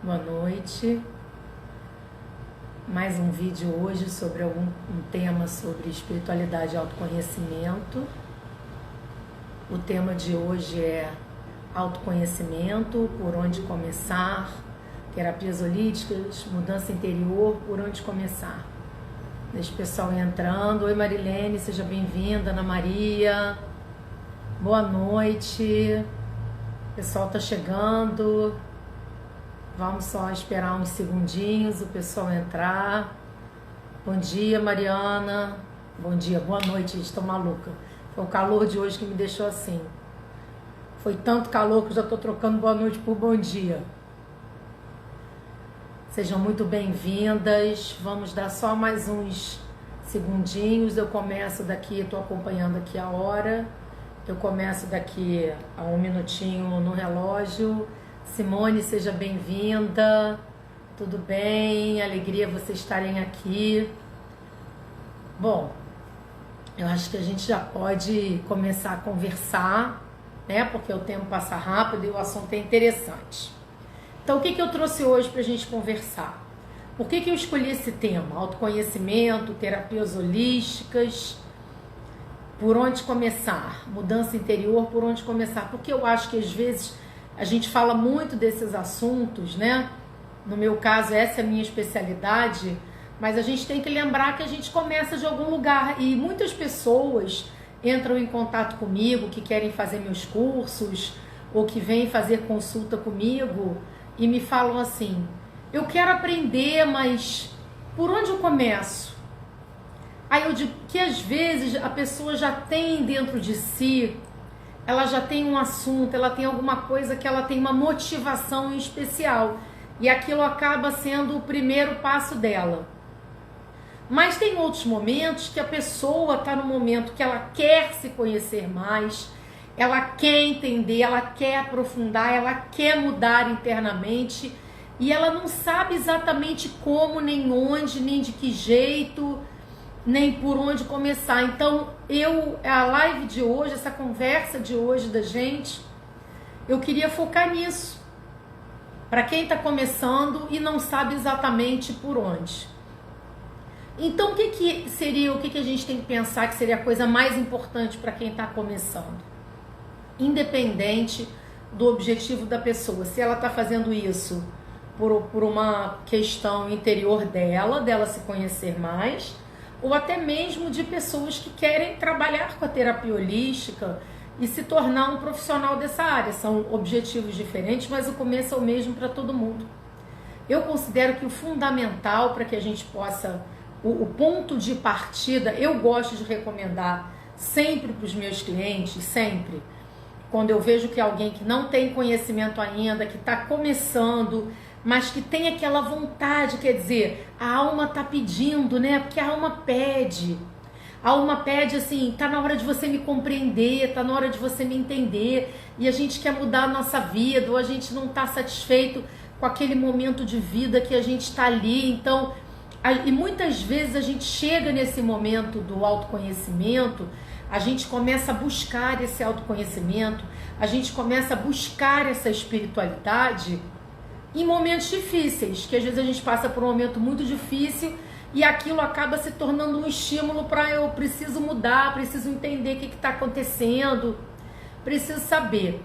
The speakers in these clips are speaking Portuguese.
Boa noite. Mais um vídeo hoje sobre um tema sobre espiritualidade e autoconhecimento. O tema de hoje é autoconhecimento, por onde começar, terapias holísticas, mudança interior, por onde começar. Deixa o pessoal entrando. Oi Marilene, seja bem-vinda. Ana Maria, boa noite. O pessoal tá chegando. Vamos só esperar uns segundinhos o pessoal entrar. Bom dia, Mariana. Bom dia, boa noite, gente, tô maluca. Foi o calor de hoje que me deixou assim. Foi tanto calor que eu já tô trocando boa noite por bom dia. Sejam muito bem-vindas. Vamos dar só mais uns segundinhos. Eu começo daqui, tô acompanhando aqui a hora. Eu começo daqui a um minutinho no relógio. Simone, seja bem-vinda. Tudo bem? Alegria vocês estarem aqui. Bom, eu acho que a gente já pode começar a conversar, né? Porque o tempo passa rápido e o assunto é interessante. Então, o que eu trouxe hoje para a gente conversar? Por que eu escolhi esse tema? Autoconhecimento, terapias holísticas, por onde começar? Mudança interior, por onde começar? Porque eu acho que às vezes a gente fala muito desses assuntos, né? No meu caso, essa é a minha especialidade, mas a gente tem que lembrar que a gente começa de algum lugar e muitas pessoas entram em contato comigo que querem fazer meus cursos ou que vêm fazer consulta comigo e me falam assim: eu quero aprender, mas por onde eu começo? Aí eu digo que às vezes a pessoa já tem dentro de si, ela já tem um assunto, ela tem alguma coisa que ela tem uma motivação em especial. E aquilo acaba sendo o primeiro passo dela. Mas tem outros momentos que a pessoa está no momento que ela quer se conhecer mais, ela quer entender, ela quer aprofundar, ela quer mudar internamente e ela não sabe exatamente como, nem onde, nem de que jeito, nem por onde começar. Então, a live de hoje, essa conversa de hoje da gente, eu queria focar nisso. Para quem está começando e não sabe exatamente por onde. Então, o que a gente tem que pensar que seria a coisa mais importante para quem está começando? Independente do objetivo da pessoa, se ela está fazendo isso por uma questão interior dela se conhecer mais, ou até mesmo de pessoas que querem trabalhar com a terapia holística e se tornar um profissional dessa área. São objetivos diferentes, mas o começo é o mesmo para todo mundo. Eu considero que o fundamental para que a gente possa, o ponto de partida, eu gosto de recomendar sempre para os meus clientes, sempre, quando eu vejo que alguém que não tem conhecimento ainda, que está começando, mas que tem aquela vontade, quer dizer, a alma tá pedindo, né? Porque a alma pede. A alma pede assim, tá na hora de você me compreender, tá na hora de você me entender, e a gente quer mudar a nossa vida, ou a gente não tá satisfeito com aquele momento de vida que a gente tá ali. Então, e muitas vezes a gente chega nesse momento do autoconhecimento, a gente começa a buscar esse autoconhecimento, a gente começa a buscar essa espiritualidade em momentos difíceis, que às vezes a gente passa por um momento muito difícil e aquilo acaba se tornando um estímulo para eu preciso mudar, preciso entender o que está acontecendo, preciso saber.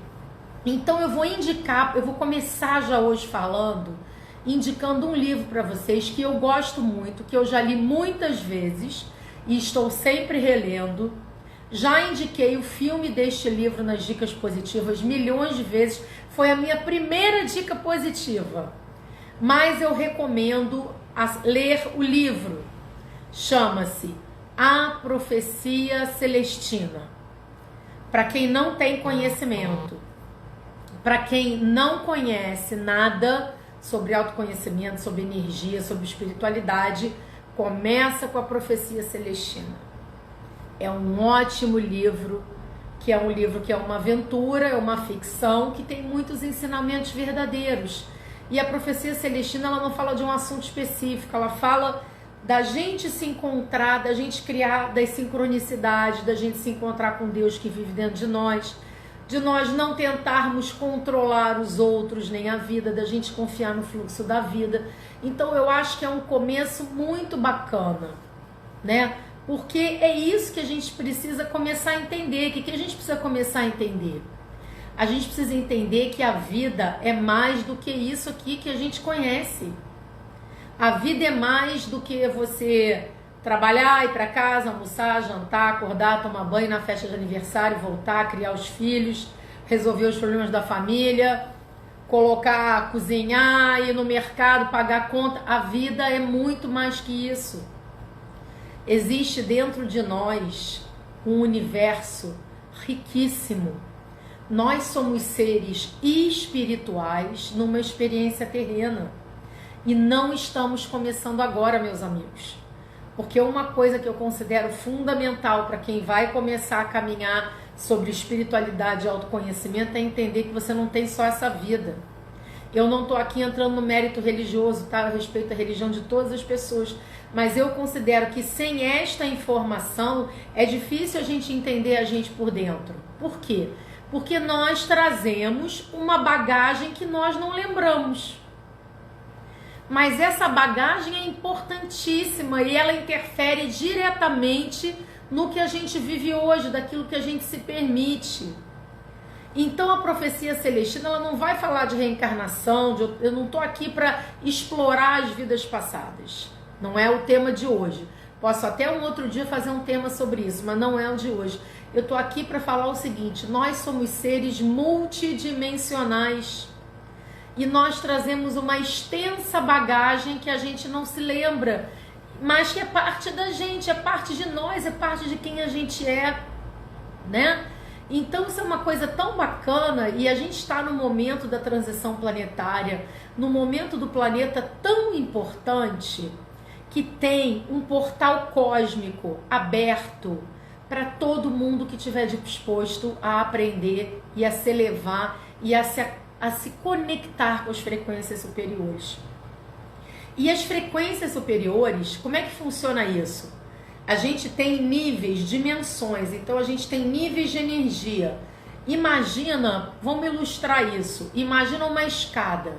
Então eu vou começar já hoje indicando um livro para vocês que eu gosto muito, que eu já li muitas vezes e estou sempre relendo. Já indiquei o filme deste livro nas dicas positivas milhões de vezes. Foi a minha primeira dica positiva. Mas eu recomendo ler o livro. Chama-se A Profecia Celestina. Para quem não tem conhecimento, para quem não conhece nada sobre autoconhecimento, sobre energia, sobre espiritualidade, começa com A Profecia Celestina. É um ótimo livro, que é uma aventura, é uma ficção, que tem muitos ensinamentos verdadeiros. E a Profecia Celestina, ela não fala de um assunto específico, ela fala da gente se encontrar, da gente criar das sincronicidades, da gente se encontrar com Deus que vive dentro de nós, de nós não tentarmos controlar os outros nem a vida, da gente confiar no fluxo da vida. Então eu acho que é um começo muito bacana, né? Porque é isso que a gente precisa começar a entender. O que a gente precisa começar a entender? A gente precisa entender que a vida é mais do que isso aqui que a gente conhece. A vida é mais do que você trabalhar, ir para casa, almoçar, jantar, acordar, tomar banho na festa de aniversário, voltar, criar os filhos, resolver os problemas da família, colocar, cozinhar, ir no mercado, pagar a conta. A vida é muito mais que isso. Existe dentro de nós um universo riquíssimo. Nós somos seres espirituais numa experiência terrena. E não estamos começando agora, meus amigos. Porque uma coisa que eu considero fundamental para quem vai começar a caminhar sobre espiritualidade e autoconhecimento é entender que você não tem só essa vida. Eu não estou aqui entrando no mérito religioso, tá? Eu respeito a religião de todas as pessoas, mas eu considero que sem esta informação é difícil a gente entender a gente por dentro. Por quê? Porque nós trazemos uma bagagem que nós não lembramos. Mas essa bagagem é importantíssima e ela interfere diretamente no que a gente vive hoje, daquilo que a gente se permite. Então a profecia celestina ela não vai falar de reencarnação, eu não estou aqui para explorar as vidas passadas. Não é o tema de hoje. Posso até um outro dia fazer um tema sobre isso, mas não é o de hoje. Eu estou aqui para falar o seguinte: nós somos seres multidimensionais. E nós trazemos uma extensa bagagem que a gente não se lembra, mas que é parte da gente, é parte de nós, é parte de quem a gente é, né? Então isso é uma coisa tão bacana e a gente está no momento da transição planetária, no momento do planeta tão importante que tem um portal cósmico aberto para todo mundo que estiver disposto a aprender e a se elevar e a se conectar com as frequências superiores. E as frequências superiores, como é que funciona isso? A gente tem níveis, dimensões, então a gente tem níveis de energia. Imagina, vamos ilustrar isso, imagina uma escada.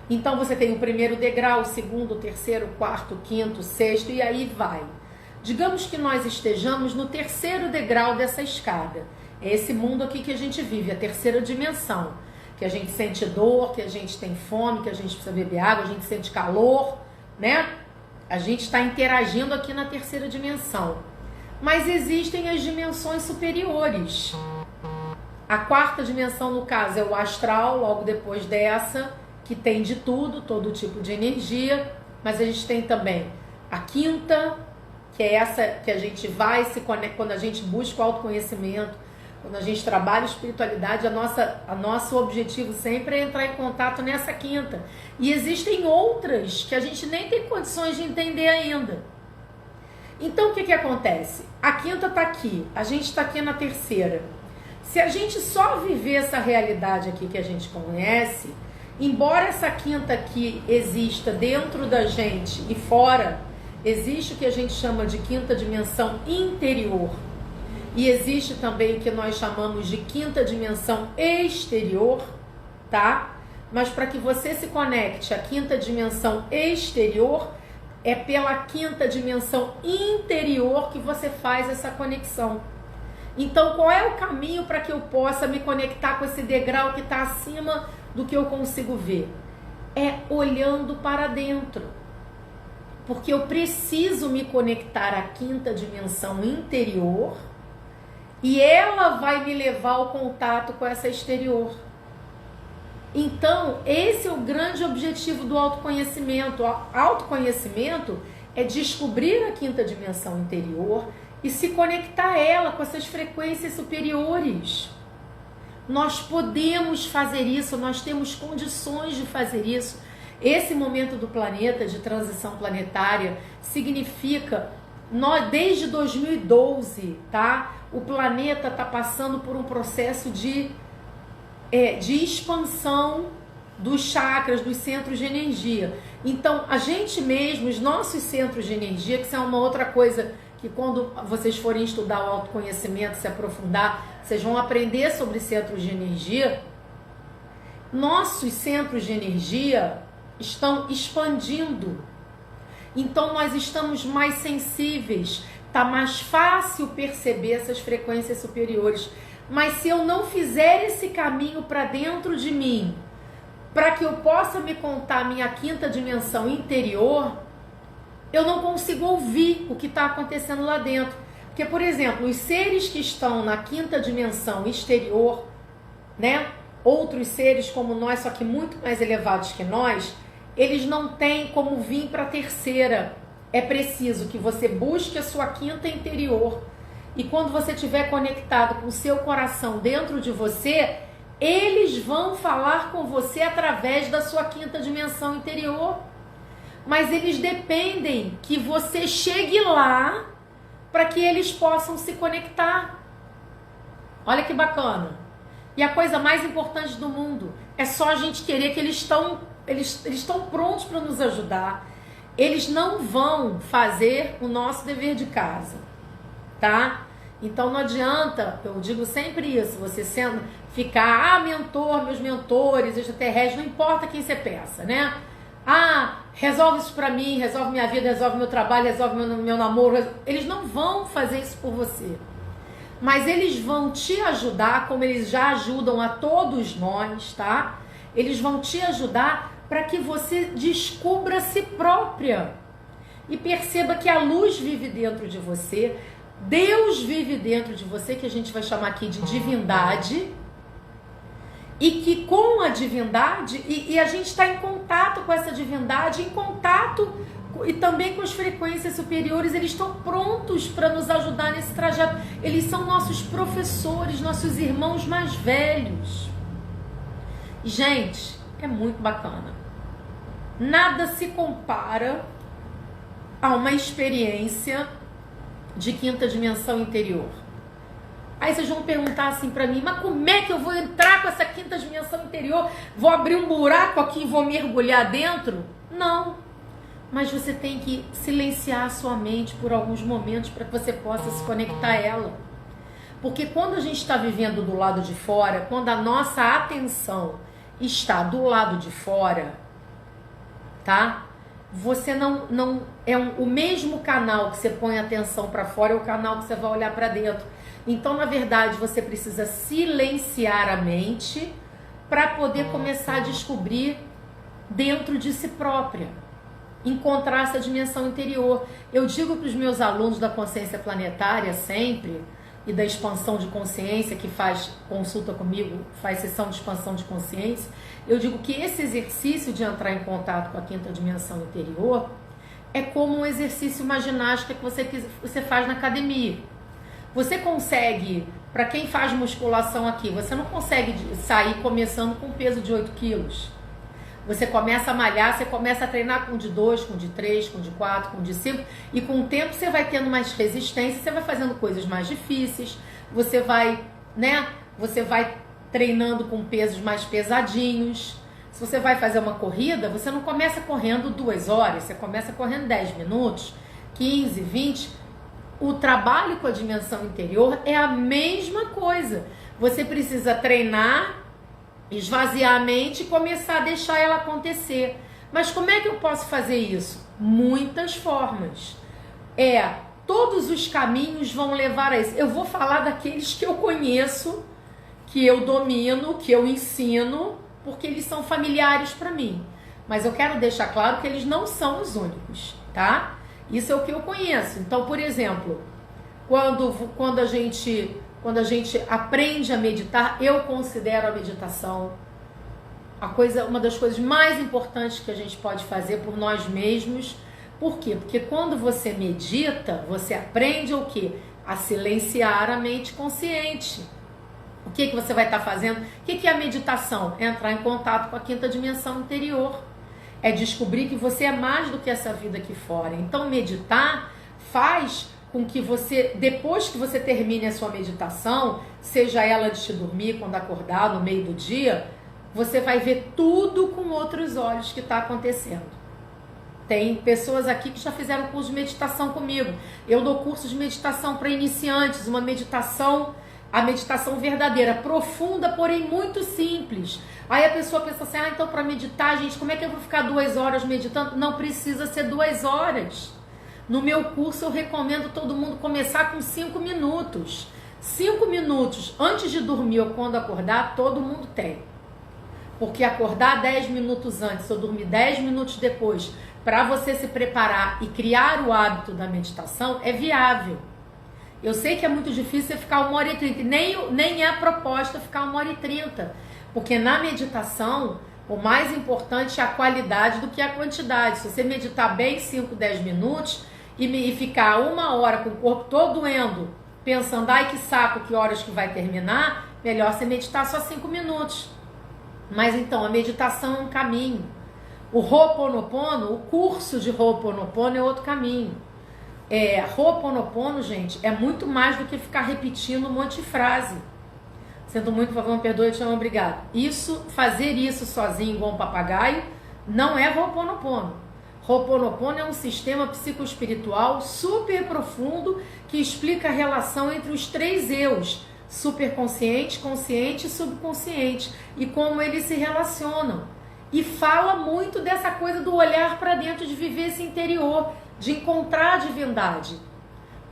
Então você tem o primeiro degrau, o segundo, o terceiro, o quarto, o quinto, o sexto e aí vai. Digamos que nós estejamos no terceiro degrau dessa escada. É esse mundo aqui que a gente vive, a terceira dimensão. Que a gente sente dor, que a gente tem fome, que a gente precisa beber água, a gente sente calor, né? A gente está interagindo aqui na terceira dimensão. Mas existem as dimensões superiores. A quarta dimensão, no caso, é o astral, logo depois dessa, que tem de tudo, todo tipo de energia. Mas a gente tem também a quinta, que é essa que a gente vai se conecta quando a gente busca o autoconhecimento. Quando a gente trabalha espiritualidade, a nosso objetivo sempre é entrar em contato nessa quinta. E existem outras que a gente nem tem condições de entender ainda. Então o que acontece? A quinta está aqui, a gente está aqui na terceira. Se a gente só viver essa realidade aqui que a gente conhece, embora essa quinta aqui exista dentro da gente e fora, existe o que a gente chama de quinta dimensão interior. E existe também o que nós chamamos de quinta dimensão exterior, tá? Mas para que você se conecte à quinta dimensão exterior, é pela quinta dimensão interior que você faz essa conexão. Então, qual é o caminho para que eu possa me conectar com esse degrau que está acima do que eu consigo ver? É olhando para dentro. Porque eu preciso me conectar à quinta dimensão interior e ela vai me levar ao contato com essa exterior. Então, esse é o grande objetivo do autoconhecimento. O autoconhecimento é descobrir a quinta dimensão interior e se conectar a ela com essas frequências superiores. Nós podemos fazer isso, nós temos condições de fazer isso. Esse momento do planeta, de transição planetária, significa, desde 2012, tá? O planeta está passando por um processo de expansão dos chakras, dos centros de energia. Então, a gente mesmo, os nossos centros de energia, que isso é uma outra coisa que quando vocês forem estudar o autoconhecimento, se aprofundar, vocês vão aprender sobre centros de energia. Nossos centros de energia estão expandindo. Então nós estamos mais sensíveis, tá mais fácil perceber essas frequências superiores. Mas se eu não fizer esse caminho para dentro de mim, para que eu possa me contar minha quinta dimensão interior, eu não consigo ouvir o que está acontecendo lá dentro. Porque, por exemplo, os seres que estão na quinta dimensão exterior, né? Outros seres como nós, só que muito mais elevados que nós, eles não têm como vir para a terceira. É preciso que você busque a sua quinta interior. E quando você estiver conectado com o seu coração dentro de você, eles vão falar com você através da sua quinta dimensão interior. Mas eles dependem que você chegue lá para que eles possam se conectar. Olha que bacana. E a coisa mais importante do mundo é só a gente querer, que eles estão prontos para nos ajudar. Eles não vão fazer o nosso dever de casa, tá? Então não adianta, eu digo sempre isso, você ficar, mentor, meus mentores, extraterrestres, não importa quem você peça, né? Resolve isso pra mim, resolve minha vida, resolve meu trabalho, resolve meu namoro. Eles não vão fazer isso por você. Mas eles vão te ajudar, como eles já ajudam a todos nós, tá? Eles vão te ajudar para que você descubra a si própria. E perceba que a luz vive dentro de você, Deus vive dentro de você, que a gente vai chamar aqui de divindade. E que com a divindade, e a gente está em contato com essa divindade, em contato e também com as frequências superiores, eles estão prontos para nos ajudar nesse trajeto. Eles são nossos professores, nossos irmãos mais velhos. E, gente, é muito bacana. Nada se compara a uma experiência de quinta dimensão interior. Aí vocês vão perguntar assim pra mim, mas como é que eu vou entrar com essa quinta dimensão interior? Vou abrir um buraco aqui e vou mergulhar dentro? Não. Mas você tem que silenciar a sua mente por alguns momentos para que você possa se conectar a ela. Porque quando a gente está vivendo do lado de fora, quando a nossa atenção está do lado de fora, tá? Você não é o mesmo canal que você põe atenção para fora, é o canal que você vai olhar para dentro. Então, na verdade, você precisa silenciar a mente para poder começar a descobrir dentro de si própria, encontrar essa dimensão interior. Eu digo para os meus alunos da consciência planetária sempre, e da expansão de consciência, que faz consulta comigo, faz sessão de expansão de consciência, eu digo que esse exercício de entrar em contato com a quinta dimensão interior é como um exercício, uma ginástica que você faz na academia. Você consegue, para quem faz musculação aqui, você não consegue sair começando com peso de 8 quilos. Você começa a malhar, você começa a treinar com de 2, com de 3, com de 4, com de 5, e com o tempo você vai tendo mais resistência, você vai fazendo coisas mais difíceis, você vai treinando com pesos mais pesadinhos. Se você vai fazer uma corrida, você não começa correndo 2 horas, você começa correndo 10 minutos, 15, 20. O trabalho com a dimensão interior é a mesma coisa. Você precisa treinar, esvaziar a mente e começar a deixar ela acontecer. Mas como é que eu posso fazer isso? Muitas formas. Todos os caminhos vão levar a isso. Eu vou falar daqueles que eu conheço, que eu domino, que eu ensino, porque eles são familiares para mim. Mas eu quero deixar claro que eles não são os únicos, tá? Isso é o que eu conheço. Então, por exemplo, quando a gente aprende a meditar, eu considero a meditação uma das coisas mais importantes que a gente pode fazer por nós mesmos. Por quê? Porque quando você medita, você aprende o quê? A silenciar a mente consciente. O que você vai estar fazendo? O que é a meditação? É entrar em contato com a quinta dimensão interior. É descobrir que você é mais do que essa vida aqui fora. Então, meditar faz com que você, depois que você termine a sua meditação, seja ela antes de dormir, quando acordar, no meio do dia, você vai ver tudo com outros olhos que está acontecendo. Tem pessoas aqui que já fizeram curso de meditação comigo. Eu dou curso de meditação para iniciantes, uma meditação, a meditação verdadeira, profunda, porém muito simples. Aí a pessoa pensa assim, então para meditar, gente, como é que eu vou ficar 2 horas meditando? Não precisa ser 2 horas. No meu curso eu recomendo todo mundo começar com 5 minutos. 5 minutos antes de dormir ou quando acordar, todo mundo tem. Porque acordar 10 minutos antes ou dormir 10 minutos depois, para você se preparar e criar o hábito da meditação, é viável. Eu sei que é muito difícil você ficar 1h30, nem é a proposta ficar 1h30, porque na meditação, o mais importante é a qualidade do que a quantidade. Se você meditar bem 5, 10 minutos e ficar 1 hora com o corpo todo doendo, pensando, ai que saco, que horas que vai terminar, melhor você meditar só 5 minutos. Mas então, a meditação é um caminho. O Ho'oponopono, o curso de Ho'oponopono é outro caminho. Ho'oponopono, gente, é muito mais do que ficar repetindo um monte de frase. Sinto muito, por favor, me perdoe, te amo, obrigado. Fazer isso sozinho, igual um papagaio, não é Ho'oponopono. Ho'oponopono é um sistema psicoespiritual super profundo que explica a relação entre os 3 eus, superconsciente, consciente e subconsciente, e como eles se relacionam. E fala muito dessa coisa do olhar para dentro, de viver esse interior, de encontrar a divindade.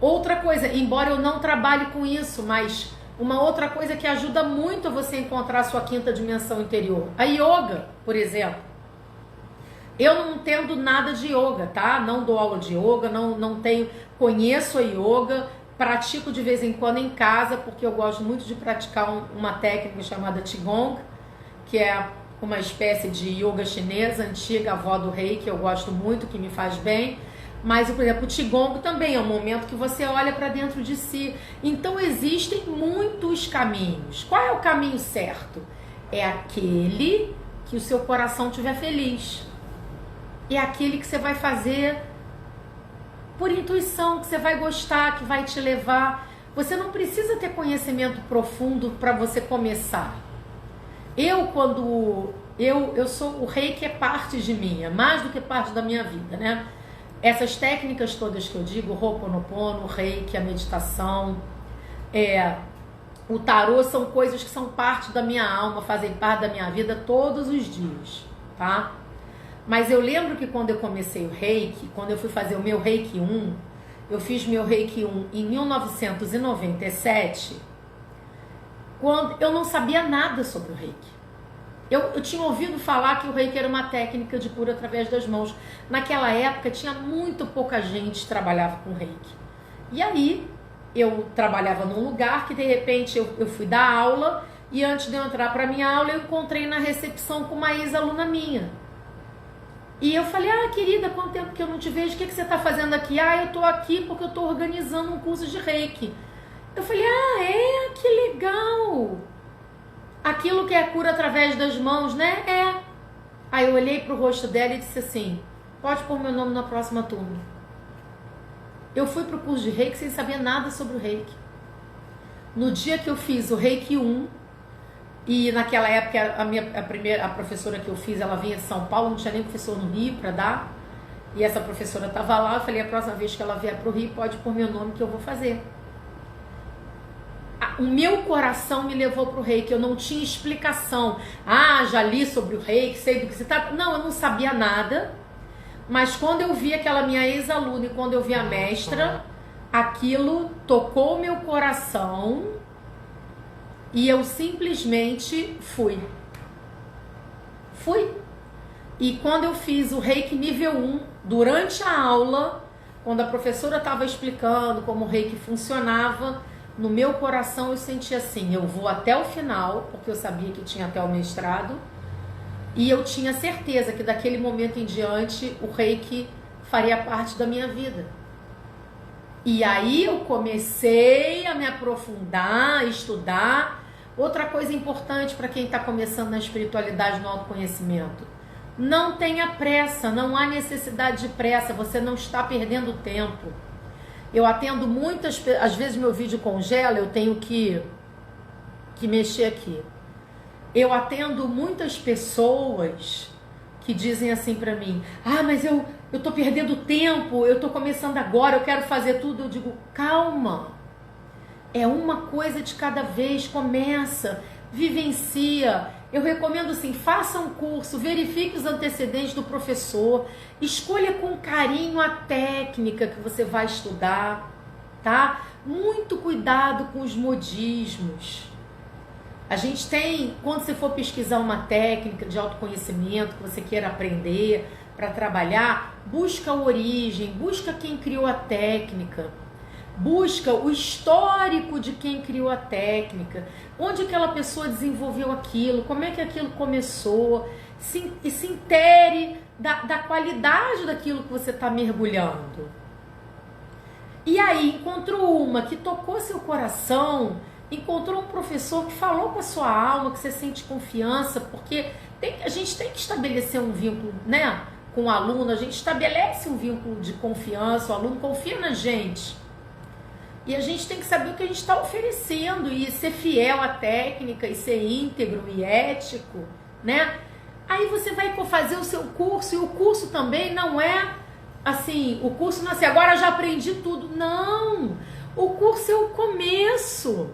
Outra coisa, embora eu não trabalhe com isso, mas uma outra coisa que ajuda muito a você encontrar a sua 5ª dimensão interior, a yoga, por exemplo. Eu não entendo nada de yoga, tá? Não dou aula de yoga, não tenho, conheço a yoga, pratico de vez em quando em casa, porque eu gosto muito de praticar uma técnica chamada Qigong, que é uma espécie de yoga chinesa, antiga, avó do rei, que eu gosto muito, que me faz bem. Mas, por exemplo, o Qigong também é um momento que você olha para dentro de si. Então, existem muitos caminhos. Qual é o caminho certo? É aquele que o seu coração estiver feliz. É aquele que você vai fazer por intuição, que você vai gostar, que vai te levar. Você não precisa ter conhecimento profundo para você começar. Eu sou, o reiki é parte de mim, é mais do que parte da minha vida, né? Essas técnicas todas que eu digo, o Ho'oponopono, o reiki, a meditação, o tarô, são coisas que são parte da minha alma, fazem parte da minha vida todos os dias, tá? Mas eu lembro que quando eu comecei o reiki, quando eu fui fazer o meu reiki 1, eu fiz meu reiki 1 em 1997, quando eu não sabia nada sobre o reiki. Eu tinha ouvido falar que o reiki era uma técnica de cura através das mãos. Naquela época tinha muito pouca gente que trabalhava com reiki. E aí eu trabalhava num lugar que de repente eu fui dar aula, e antes de eu entrar para minha aula eu encontrei na recepção com uma ex-aluna minha. E eu falei, querida, quanto tempo que eu não te vejo, o que você está fazendo aqui? Eu tô aqui porque eu tô organizando um curso de reiki. Eu falei, que legal! Aquilo que é cura através das mãos, né? Aí eu olhei pro rosto dela e disse assim, pode pôr meu nome na próxima turma. Eu fui pro curso de reiki sem saber nada sobre o reiki. No dia que eu fiz o reiki 1, e naquela época a professora que eu fiz, ela vinha de São Paulo, não tinha nem professor no Rio para dar, e essa professora estava lá, eu falei, a próxima vez que ela vier pro Rio, pode pôr meu nome que eu vou fazer. O meu coração me levou pro reiki, eu não tinha explicação. Já li sobre o reiki, sei do que se trata. Não, eu não sabia nada, mas quando eu vi aquela minha ex-aluna e quando eu vi a mestra, aquilo tocou o meu coração. E eu simplesmente fui. E quando eu fiz o reiki nível 1, durante a aula, quando a professora estava explicando como o reiki funcionava, no meu coração eu senti assim, eu vou até o final, porque eu sabia que tinha até o mestrado, e eu tinha certeza que daquele momento em diante o reiki faria parte da minha vida. E aí eu comecei a me aprofundar, a estudar. Outra coisa importante para quem está começando na espiritualidade, no autoconhecimento: não tenha pressa, não há necessidade de pressa, você não está perdendo tempo. Eu atendo muitas, às vezes meu vídeo congela, eu tenho que mexer aqui. Eu atendo muitas pessoas que dizem assim para mim: mas eu tô perdendo tempo, eu tô começando agora, eu quero fazer tudo. Eu digo, calma. É uma coisa de cada vez, começa, vivencia. Eu recomendo assim, faça um curso, verifique os antecedentes do professor, escolha com carinho a técnica que você vai estudar, tá? Muito cuidado com os modismos. A gente tem, quando você for pesquisar uma técnica de autoconhecimento que você queira aprender para trabalhar, busca a origem, busca quem criou a técnica. Busca o histórico de quem criou a técnica, onde aquela pessoa desenvolveu aquilo, como é que aquilo começou, e se intere da qualidade daquilo que você está mergulhando. E aí encontrou uma que tocou seu coração, encontrou um professor que falou com a sua alma, que você sente confiança, porque a gente tem que estabelecer um vínculo, né, com o aluno, a gente estabelece um vínculo de confiança, o aluno confia na gente. E a gente tem que saber o que a gente está oferecendo e ser fiel à técnica e ser íntegro e ético, né? Aí você vai fazer o seu curso e o curso também não é assim, o curso não é assim, agora eu já aprendi tudo. Não, o curso é o começo.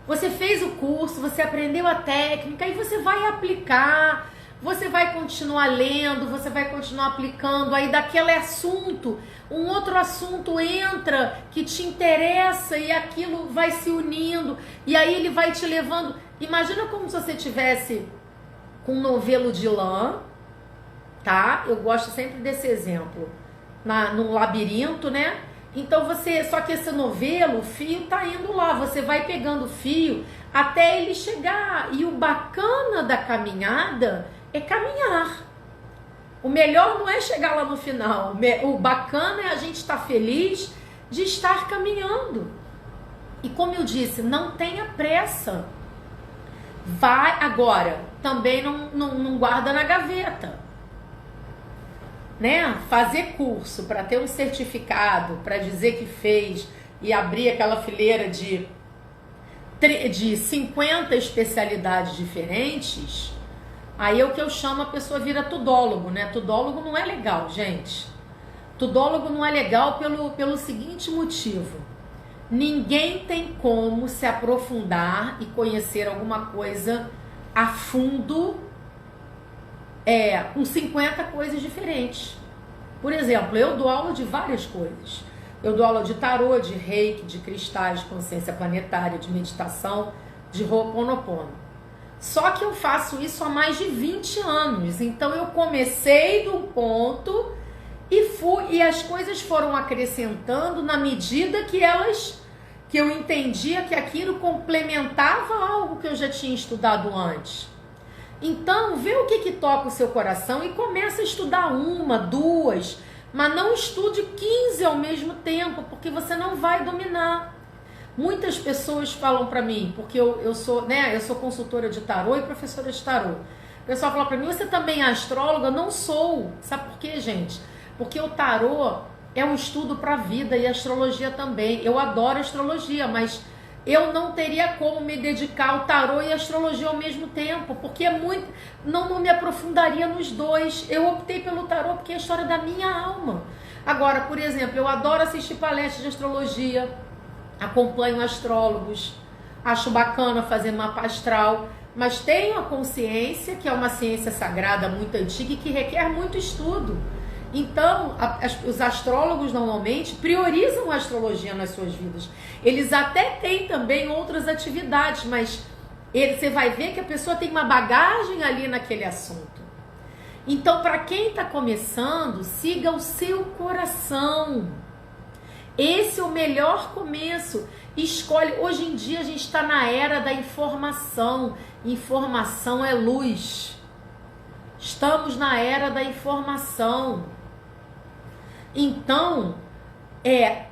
Você fez o curso, você aprendeu a técnica e você vai aplicar, você vai continuar lendo, você vai continuar aplicando, aí daquele assunto, um outro assunto entra que te interessa e aquilo vai se unindo, e aí ele vai te levando. Imagina como se você tivesse com um novelo de lã, tá? Eu gosto sempre desse exemplo, num labirinto, né? Então só que esse novelo, o fio tá indo lá, você vai pegando o fio até ele chegar, e o bacana da caminhada é caminhar. O melhor não é chegar lá no final. O bacana é a gente estar feliz de estar caminhando. E como eu disse, não tenha pressa. Vai agora. Também não guarda na gaveta. Né? Fazer curso para ter um certificado, para dizer que fez e abrir aquela fileira de 50 especialidades diferentes. Aí é o que eu chamo, a pessoa vira tudólogo, né? Tudólogo não é legal, gente. Tudólogo não é legal pelo seguinte motivo. Ninguém tem como se aprofundar e conhecer alguma coisa a fundo com 50 coisas diferentes. Por exemplo, eu dou aula de várias coisas. Eu dou aula de tarô, de reiki, de cristais, de consciência planetária, de meditação, de Ho'oponopono. Só que eu faço isso há mais de 20 anos. Então eu comecei de um ponto e as coisas foram acrescentando na medida que eu entendia que aquilo complementava algo que eu já tinha estudado antes. Então, vê o que toca o seu coração e começa a estudar 1, 2, mas não estude 15 ao mesmo tempo, porque você não vai dominar. Muitas pessoas falam para mim, porque eu sou consultora de tarô e professora de tarô. O pessoal fala para mim, você também é astróloga? Não sou. Sabe por quê, gente? Porque o tarô é um estudo para a vida e a astrologia também. Eu adoro astrologia, mas eu não teria como me dedicar ao tarô e à astrologia ao mesmo tempo, porque não me aprofundaria nos dois. Eu optei pelo tarô porque é a história da minha alma. Agora, por exemplo, eu adoro assistir palestras de astrologia, acompanho astrólogos, acho bacana fazer mapa astral, mas tenho a consciência que é uma ciência sagrada muito antiga e que requer muito estudo. Então, os astrólogos normalmente priorizam a astrologia nas suas vidas. Eles até têm também outras atividades, mas você vai ver que a pessoa tem uma bagagem ali naquele assunto. Então, para quem está começando, siga o seu coração. Esse é o melhor começo. Escolhe. Hoje em dia a gente está na era da informação. Informação é luz. Estamos na era da informação. Então,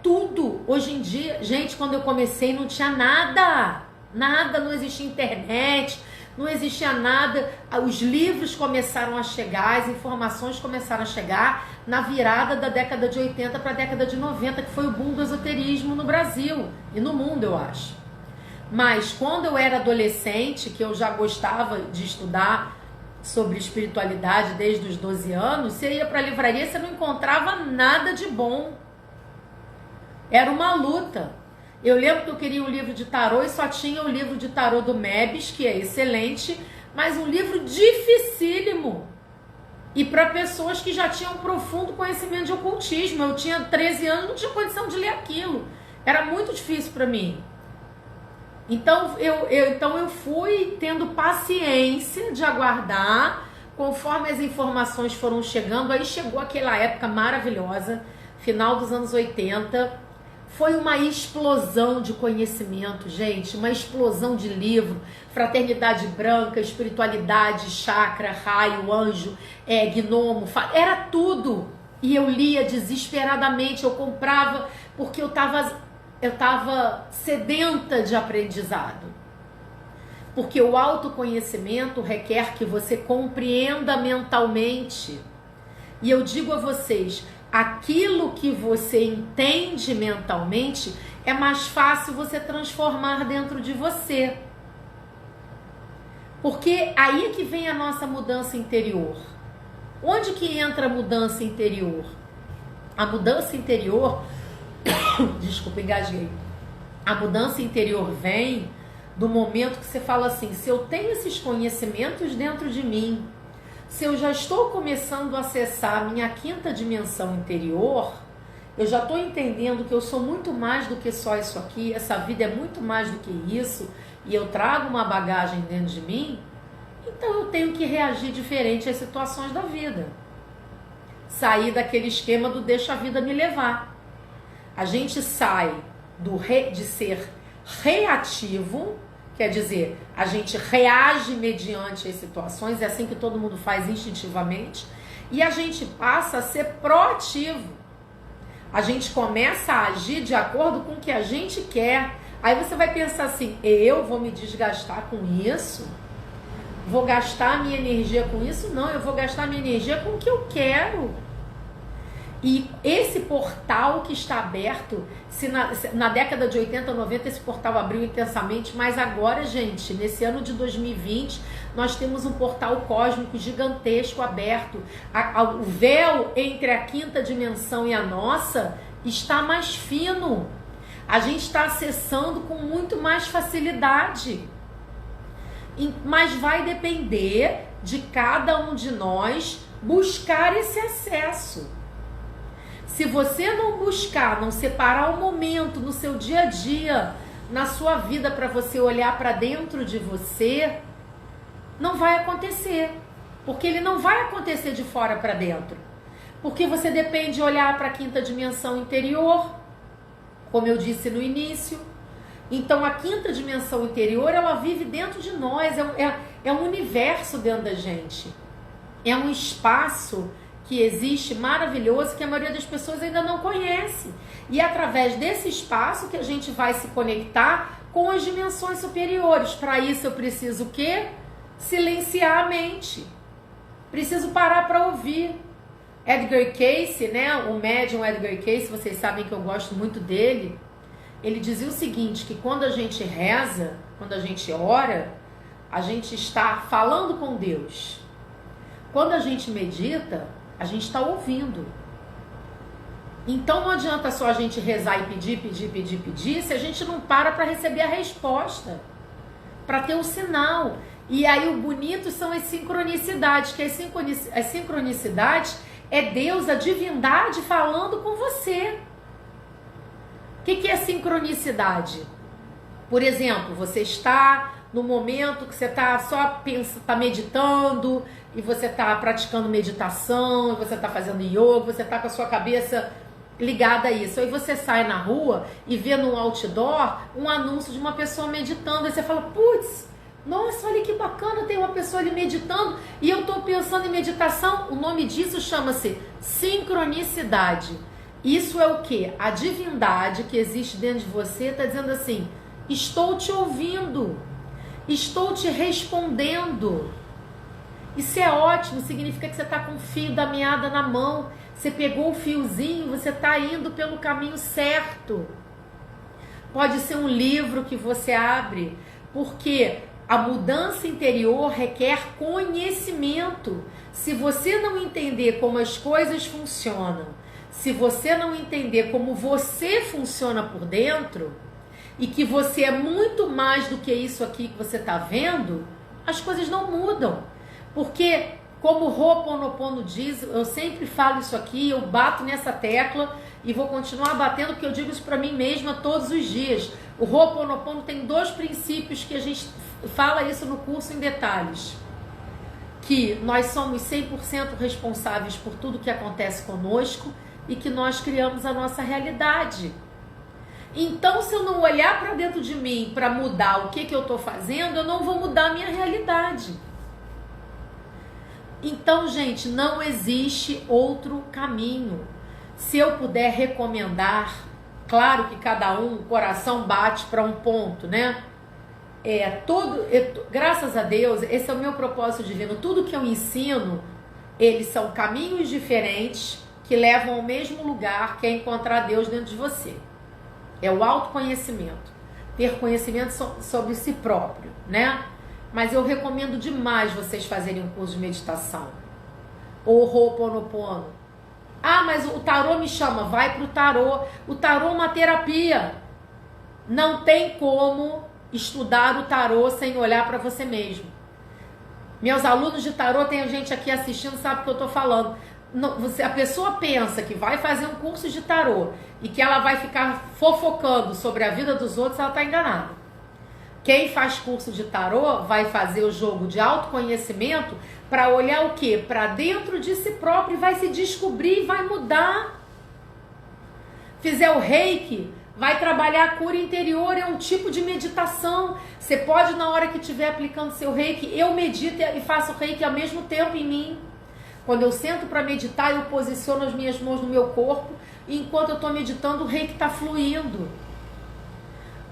tudo. Hoje em dia, gente, quando eu comecei não tinha nada. Nada, não existia internet, não existia nada. Os livros começaram a chegar, as informações começaram a chegar na virada da década de 80 para a década de 90, que foi o boom do esoterismo no Brasil e no mundo, eu acho. Mas quando eu era adolescente, que eu já gostava de estudar sobre espiritualidade desde os 12 anos, você ia para a livraria, você não encontrava nada de bom. Era uma luta. Eu lembro que eu queria um livro de tarô e só tinha o livro de tarô do Mebes, que é excelente, mas um livro dificílimo. E para pessoas que já tinham um profundo conhecimento de ocultismo. Eu tinha 13 anos, não tinha condição de ler aquilo. Era muito difícil para mim. Então eu fui tendo paciência de aguardar, conforme as informações foram chegando. Aí chegou aquela época maravilhosa, final dos anos 80. Foi uma explosão de conhecimento, gente, uma explosão de livro, fraternidade branca, espiritualidade, chakra, raio, anjo, gnomo, era tudo. E eu lia desesperadamente, eu comprava porque eu estava sedenta de aprendizado. Porque o autoconhecimento requer que você compreenda mentalmente. E eu digo a vocês, aquilo que você entende mentalmente é mais fácil você transformar dentro de você. Porque aí é que vem a nossa mudança interior. Onde que entra a mudança interior? A mudança interior, desculpa, engasguei. A mudança interior vem do momento que você fala assim, se eu tenho esses conhecimentos dentro de mim, se eu já estou começando a acessar a minha quinta dimensão interior, eu já estou entendendo que eu sou muito mais do que só isso aqui, essa vida é muito mais do que isso, e eu trago uma bagagem dentro de mim, então eu tenho que reagir diferente às situações da vida. Sair daquele esquema do deixa a vida me levar. A gente sai de ser reativo, quer dizer, a gente reage mediante as situações, é assim que todo mundo faz instintivamente, e a gente passa a ser proativo. A gente começa a agir de acordo com o que a gente quer. Aí você vai pensar assim, eu vou me desgastar com isso? Vou gastar minha energia com isso? Não, eu vou gastar minha energia com o que eu quero. E esse portal que está aberto, se na década de 80, 90 esse portal abriu intensamente, mas agora, gente, nesse ano de 2020, nós temos um portal cósmico gigantesco aberto. O véu entre a quinta dimensão e a nossa está mais fino. A gente está acessando com muito mais facilidade. Mas vai depender de cada um de nós buscar esse acesso. Se você não buscar, não separar o momento no seu dia a dia, na sua vida, para você olhar para dentro de você, não vai acontecer. Porque ele não vai acontecer de fora para dentro. Porque você depende de olhar para a quinta dimensão interior, como eu disse no início. Então a quinta dimensão interior, ela vive dentro de nós, é um universo dentro da gente. É um espaço que existe maravilhoso, que a maioria das pessoas ainda não conhece. E é através desse espaço que a gente vai se conectar com as dimensões superiores. Para isso eu preciso o quê? Silenciar a mente. Preciso parar para ouvir. Edgar Cayce, né? O médium Edgar Cayce, vocês sabem que eu gosto muito dele. Ele dizia o seguinte, que quando a gente reza, quando a gente ora, a gente está falando com Deus. Quando a gente medita, a gente está ouvindo. Então não adianta só a gente rezar e pedir, se a gente não para receber a resposta, para ter o sinal. E aí o bonito são as sincronicidades, que as sincronicidades é Deus, a divindade falando com você. O que é sincronicidade? Por exemplo, você está no momento que você está tá meditando, e você está praticando meditação, e você está fazendo yoga, você está com a sua cabeça ligada a isso. Aí você sai na rua e vê no outdoor um anúncio de uma pessoa meditando, aí você fala, putz, nossa, olha que bacana, tem uma pessoa ali meditando, e eu estou pensando em meditação. O nome disso chama-se sincronicidade. Isso é o que? A divindade que existe dentro de você está dizendo assim, estou te ouvindo, estou te respondendo. Isso é ótimo, significa que você está com o fio da meada na mão, você pegou o fiozinho, você está indo pelo caminho certo. Pode ser um livro que você abre, porque A mudança interior requer conhecimento. Se você não entender como as coisas funcionam, se você não entender como você funciona por dentro, e que você é muito mais do que isso aqui que você está vendo, as coisas não mudam. Porque, como o Ho'oponopono diz, eu sempre falo isso aqui, eu bato nessa tecla e vou continuar batendo, porque eu digo isso para mim mesma todos os dias. O Ho'oponopono tem 2 princípios que a gente fala isso no curso em detalhes. Que nós somos 100% responsáveis por tudo que acontece conosco e que nós criamos a nossa realidade. Então, se eu não olhar para dentro de mim para mudar o que eu estou fazendo, eu não vou mudar a minha realidade. Então, gente, não existe outro caminho. Se eu puder recomendar, claro que cada um, o coração bate para um ponto, né? Graças a Deus, esse é o meu propósito divino. Tudo que eu ensino, eles são caminhos diferentes que levam ao mesmo lugar, que é encontrar Deus dentro de você. É o autoconhecimento, ter conhecimento sobre si próprio, né? Mas eu recomendo demais vocês fazerem um curso de meditação. Ou Ho'oponopono. Ah, mas o tarô me chama, vai pro tarô. O tarô é uma terapia. Não tem como estudar o tarô sem olhar para você mesmo. Meus alunos de tarô, tem gente aqui assistindo, sabe o que eu tô falando. A pessoa pensa que vai fazer um curso de tarô e que ela vai ficar fofocando sobre a vida dos outros, ela está enganada. Quem faz curso de tarô vai fazer o jogo de autoconhecimento para olhar o quê? Para dentro de si próprio e vai se descobrir e vai mudar. Fizer o reiki, vai trabalhar a cura interior, é um tipo de meditação. Você pode, na hora que estiver aplicando seu reiki, eu medito e faço reiki ao mesmo tempo em mim. Quando eu sento para meditar, eu posiciono as minhas mãos no meu corpo e enquanto eu estou meditando, o reiki está fluindo.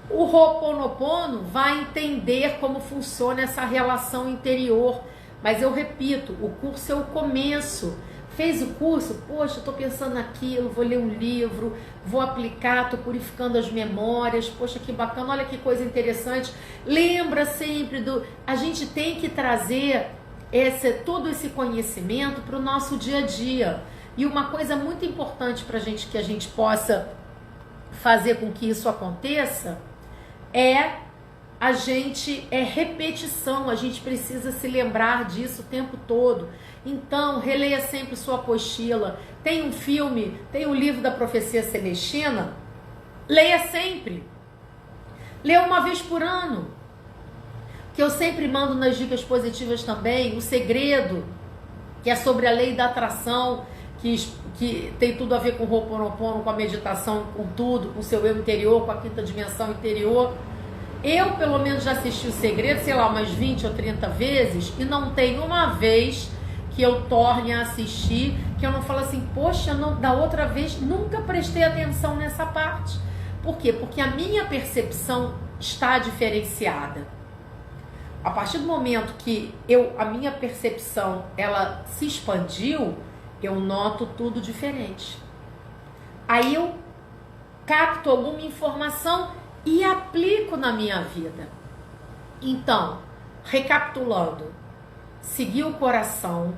O Ho'oponopono vai entender como funciona essa relação interior. Mas eu repito, o curso é o começo. Fez o curso? Poxa, estou pensando naquilo, vou ler um livro, vou aplicar, estou purificando as memórias. Poxa, que bacana, olha que coisa interessante. Lembra sempre a gente tem que trazer todo esse conhecimento para o nosso dia a dia. E uma coisa muito importante para a gente, que a gente possa fazer com que isso aconteça, é repetição. A gente precisa se lembrar disso o tempo todo. Então, releia sempre sua apostila. Tem um filme, tem um livro da Profecia Celestina, leia sempre. Leia uma vez por ano. Que eu sempre mando nas dicas positivas também, o segredo, que é sobre a lei da atração, que tem tudo a ver com o Ho'oponopono, com a meditação, com tudo, com o seu eu interior, com a quinta dimensão interior. Eu, pelo menos, já assisti o segredo, sei lá, umas 20 ou 30 vezes, e não tem uma vez que eu torne a assistir, que eu não falo assim, poxa, da outra vez nunca prestei atenção nessa parte. Por quê? Porque a minha percepção está diferenciada. A partir do momento que a minha percepção ela se expandiu, eu noto tudo diferente. Aí eu capto alguma informação e aplico na minha vida. Então, recapitulando, seguir o coração.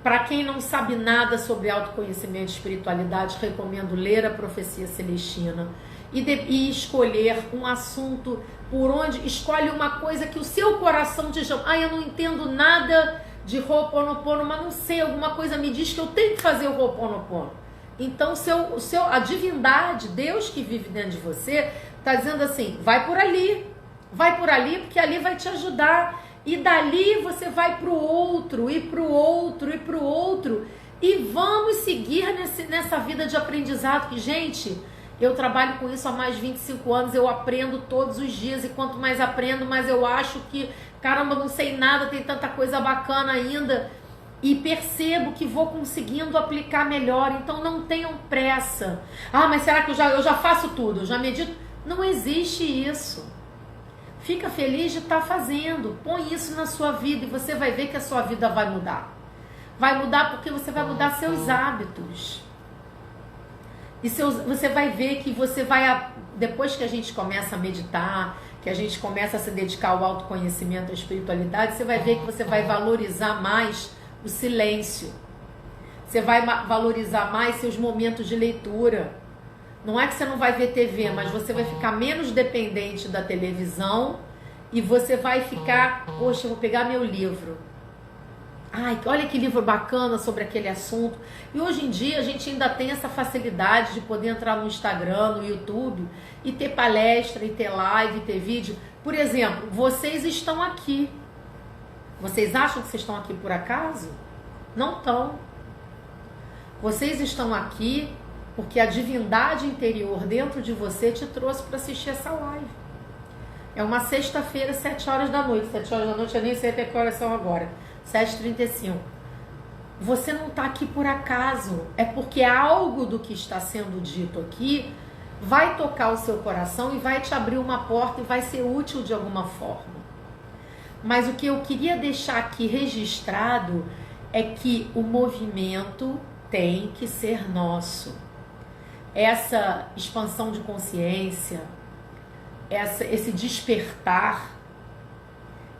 Para quem não sabe nada sobre autoconhecimento e espiritualidade, recomendo ler a Profecia Celestina e escolher um assunto por onde escolhe uma coisa que o seu coração te chama. Eu não entendo nada de Ho'oponopono, mas não sei, alguma coisa me diz que eu tenho que fazer o Ho'oponopono. Então a divindade, Deus que vive dentro de você, está dizendo assim, vai por ali, porque ali vai te ajudar. E dali você vai para o outro, e para o outro, e para o outro. E vamos seguir nessa vida de aprendizado que, gente, eu trabalho com isso há mais de 25 anos, eu aprendo todos os dias. E quanto mais aprendo, mais eu acho que, caramba, não sei nada, tem tanta coisa bacana ainda. E percebo que vou conseguindo aplicar melhor. Então não tenham pressa. Mas será que eu já faço tudo? Eu já medito? Não existe isso. Fica feliz de estar fazendo. Põe isso na sua vida e você vai ver que a sua vida vai mudar. Vai mudar porque você vai mudar seus hábitos. E você vai ver que você vai, depois que a gente começa a meditar, que a gente começa a se dedicar ao autoconhecimento, à espiritualidade, você vai ver que você vai valorizar mais o silêncio. Você vai valorizar mais seus momentos de leitura. Não é que você não vai ver TV, mas você vai ficar menos dependente da televisão e você vai ficar, poxa, eu vou pegar meu livro. Ai, olha que livro bacana sobre aquele assunto. E hoje em dia a gente ainda tem essa facilidade de poder entrar no Instagram, no YouTube e ter palestra, e ter live, e ter vídeo. Por exemplo, vocês estão aqui. Vocês acham que vocês estão aqui por acaso? Não estão. Vocês estão aqui porque a divindade interior dentro de você te trouxe para assistir essa live. É uma sexta-feira, 7 horas da noite. 7 horas da noite, eu nem sei até que horas são agora. 7h35. Você não está aqui por acaso. É porque algo do que está sendo dito aqui vai tocar o seu coração e vai te abrir uma porta e vai ser útil de alguma forma. Mas o que eu queria deixar aqui registrado é que o movimento tem que ser nosso. Essa expansão de consciência, esse despertar,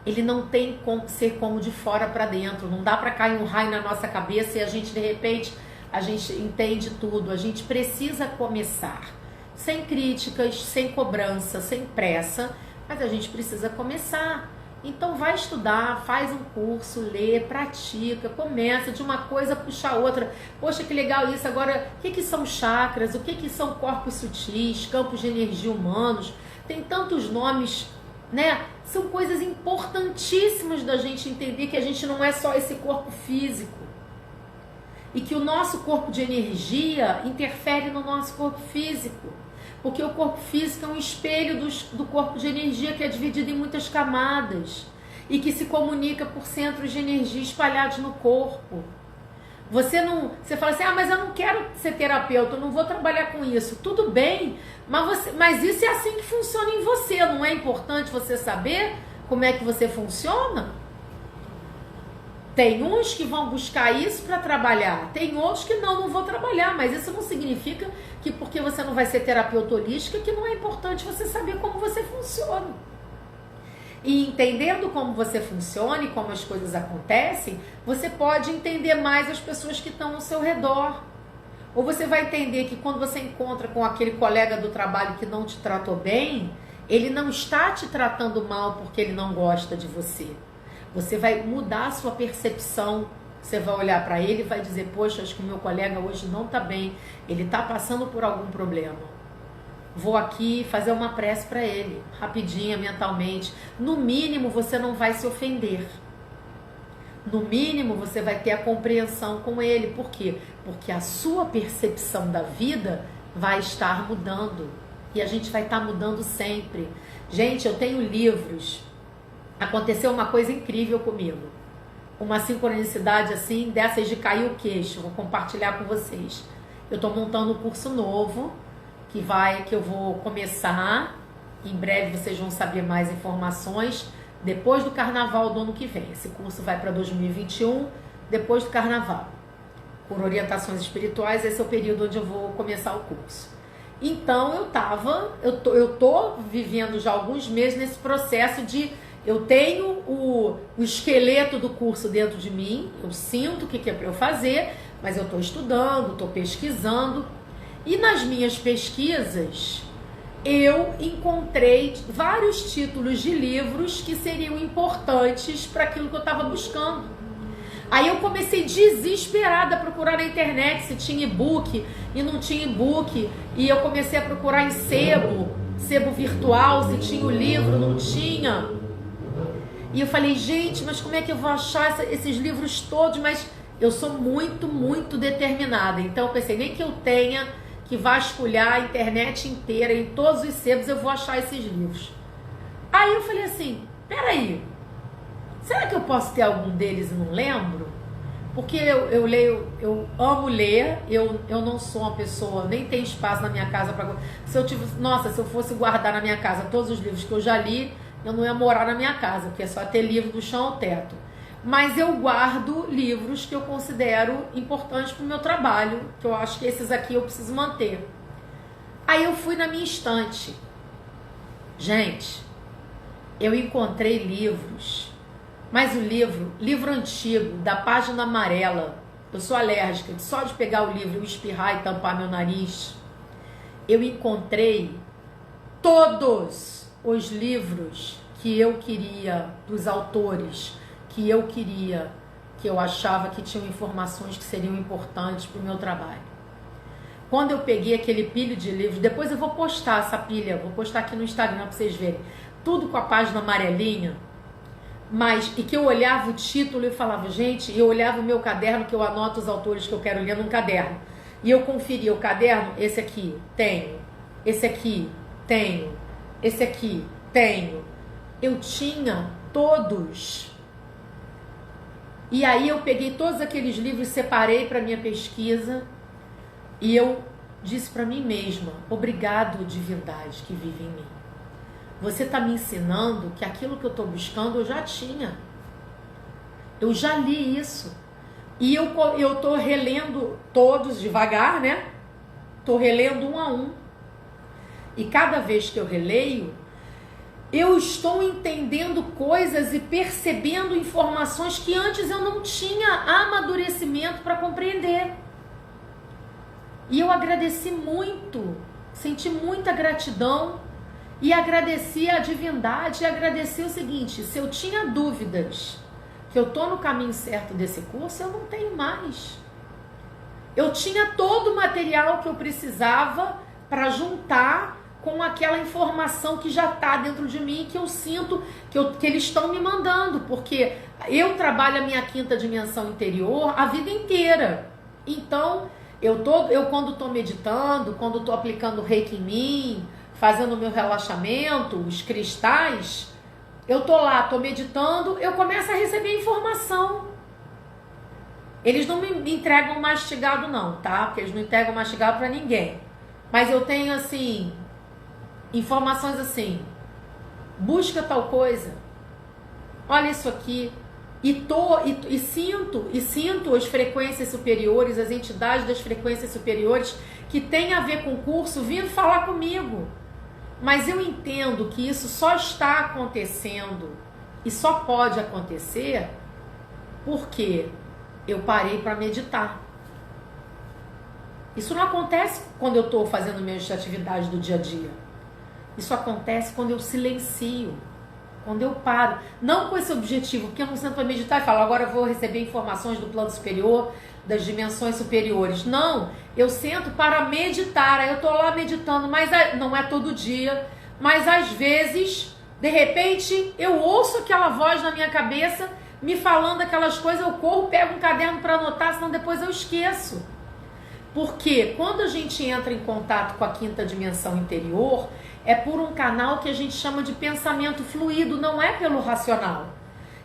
ele não tem como ser como de fora para dentro. Não dá para cair um raio na nossa cabeça e a gente, de repente, a gente entende tudo. A gente precisa começar. Sem críticas, sem cobrança, sem pressa, mas a gente precisa começar. Então vai estudar, faz um curso, lê, pratica, começa de uma coisa, puxa a outra. Poxa, que legal isso. Agora, o que são chakras? O que são corpos sutis, campos de energia humanos? Tem tantos nomes, né? São coisas importantíssimas da gente entender que a gente não é só esse corpo físico. E que o nosso corpo de energia interfere no nosso corpo físico. Porque o corpo físico é um espelho do corpo de energia que é dividido em muitas camadas. E que se comunica por centros de energia espalhados no corpo. Você fala assim, mas eu não quero ser terapeuta, eu não vou trabalhar com isso. Tudo bem, mas isso é assim que funciona em você. Não é importante você saber como é que você funciona? Tem uns que vão buscar isso para trabalhar, tem outros que não vou trabalhar, mas isso não significa que porque você não vai ser terapeuta holística, que não é importante você saber como você funciona. E entendendo como você funciona e como as coisas acontecem, você pode entender mais as pessoas que estão ao seu redor. Ou você vai entender que quando você encontra com aquele colega do trabalho que não te tratou bem, ele não está te tratando mal porque ele não gosta de você. Você vai mudar a sua percepção. Você vai olhar para ele e vai dizer, poxa, acho que o meu colega hoje não está bem. Ele está passando por algum problema. Vou aqui fazer uma prece para ele, rapidinha, mentalmente. No mínimo, você não vai se ofender. No mínimo, você vai ter a compreensão com ele. Por quê? Porque a sua percepção da vida vai estar mudando. E a gente vai estar mudando sempre. Gente, eu tenho livros. Aconteceu uma coisa incrível comigo. Uma sincronicidade assim, dessas de cair o queixo. Vou compartilhar com vocês. Eu estou montando um curso novo que eu vou começar. Em breve vocês vão saber mais informações. Depois do carnaval do ano que vem. Esse curso vai para 2021, depois do carnaval. Por orientações espirituais, esse é o período onde eu vou começar o curso. Então eu tô vivendo já alguns meses nesse processo de... Eu tenho o esqueleto do curso dentro de mim, eu sinto o que é para eu fazer, mas eu estou estudando, estou pesquisando. E nas minhas pesquisas, eu encontrei vários títulos de livros que seriam importantes para aquilo que eu estava buscando. Aí eu comecei desesperada a procurar na internet se tinha e-book e não tinha e-book. E eu comecei a procurar em sebo virtual, se tinha o livro, não tinha. E eu falei, gente, mas como é que eu vou achar esses livros todos? Mas eu sou muito, muito determinada. Então eu pensei, nem que eu tenha que vasculhar a internet inteira, em todos os sebos eu vou achar esses livros. Aí eu falei assim, peraí, será que eu posso ter algum deles e não lembro? Porque eu leio, eu amo ler, eu não sou uma pessoa, nem tenho espaço na minha casa para... Se eu fosse guardar na minha casa todos os livros que eu já li, eu não ia morar na minha casa, porque é só ter livro do chão ao teto. Mas eu guardo livros que eu considero importantes para o meu trabalho, que eu acho que esses aqui eu preciso manter. Aí eu fui na minha estante. Gente, eu encontrei livros, mas o livro antigo, da página amarela, eu sou alérgica, só de pegar o livro, espirrar e tampar meu nariz, eu encontrei todos os livros que eu queria, dos autores que eu queria, que eu achava que tinham informações que seriam importantes para o meu trabalho. Quando eu peguei aquele pilho de livros, depois eu vou postar essa pilha, vou postar aqui no Instagram para vocês verem, tudo com a página amarelinha, e que eu olhava o título e falava, gente, eu olhava o meu caderno, que eu anoto os autores que eu quero ler num caderno, e eu conferia o caderno, esse aqui, tenho, esse aqui, tenho, esse aqui, tenho. Eu tinha todos. E aí eu peguei todos aqueles livros, separei para minha pesquisa, e eu disse para mim mesma, obrigado, divindade que vive em mim. Você está me ensinando que aquilo que eu estou buscando eu já tinha. Eu já li isso. E eu estou relendo todos devagar, né? Estou relendo um a um. E cada vez que eu releio, eu estou entendendo coisas e percebendo informações que antes eu não tinha amadurecimento para compreender. E eu agradeci muito, senti muita gratidão e agradeci a divindade e agradeci o seguinte, se eu tinha dúvidas que eu estou no caminho certo desse curso, eu não tenho mais. Eu tinha todo o material que eu precisava para juntar com aquela informação que já está dentro de mim, que eu sinto que eles estão me mandando, porque eu trabalho a minha quinta dimensão interior a vida inteira. Então, eu quando estou meditando, quando estou aplicando Reiki em mim, fazendo o meu relaxamento, os cristais, eu estou lá, estou meditando, eu começo a receber informação. Eles não me entregam mastigado não, tá? Porque eles não entregam mastigado para ninguém. Mas eu tenho, assim, informações assim, busca tal coisa, olha isso aqui, e sinto as frequências superiores, as entidades das frequências superiores que tem a ver com o curso vindo falar comigo. Mas eu entendo que isso só está acontecendo e só pode acontecer porque eu parei para meditar. Isso não acontece quando eu estou fazendo minhas atividades do dia a dia. Isso acontece quando eu silencio, quando eu paro. Não com esse objetivo, porque eu não sento para meditar e falo, agora eu vou receber informações do plano superior, das dimensões superiores. Não, eu sento para meditar. Aí eu estou lá meditando, mas não é todo dia. Mas às vezes, de repente, eu ouço aquela voz na minha cabeça me falando aquelas coisas, eu corro, pego um caderno para anotar, senão depois eu esqueço. Porque quando a gente entra em contato com a quinta dimensão interior, é por um canal que a gente chama de pensamento fluido, não é pelo racional.